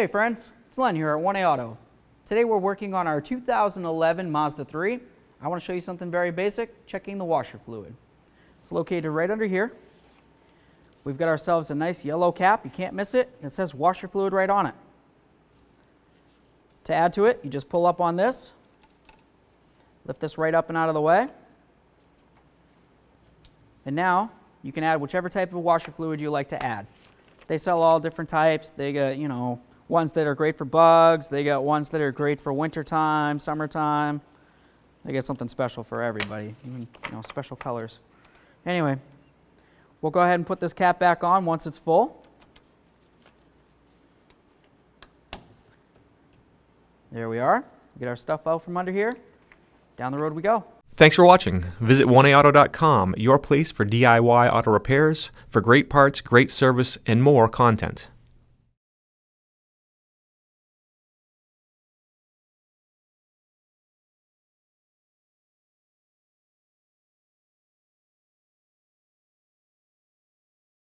Hey friends, it's Len here at 1A Auto. Today we're working on our 2011 Mazda 3. I want to show you something very basic, checking the washer fluid. It's located right under here. We've got ourselves a nice yellow cap, you can't miss it. It says washer fluid right on it. To add to it, you just pull up on this, lift this right up and out of the way. And now you can add whichever type of washer fluid you like to add. They sell all different types. They got, ones that are great for bugs. They got ones that are great for wintertime, summertime. They got something special for everybody, even, special colors. Anyway, we'll go ahead and put this cap back on once it's full. There we are. Get our stuff out from under here. Down the road we go. Thanks for watching. Visit 1aauto.com, your place for DIY auto repairs, for great parts, great service, and more content.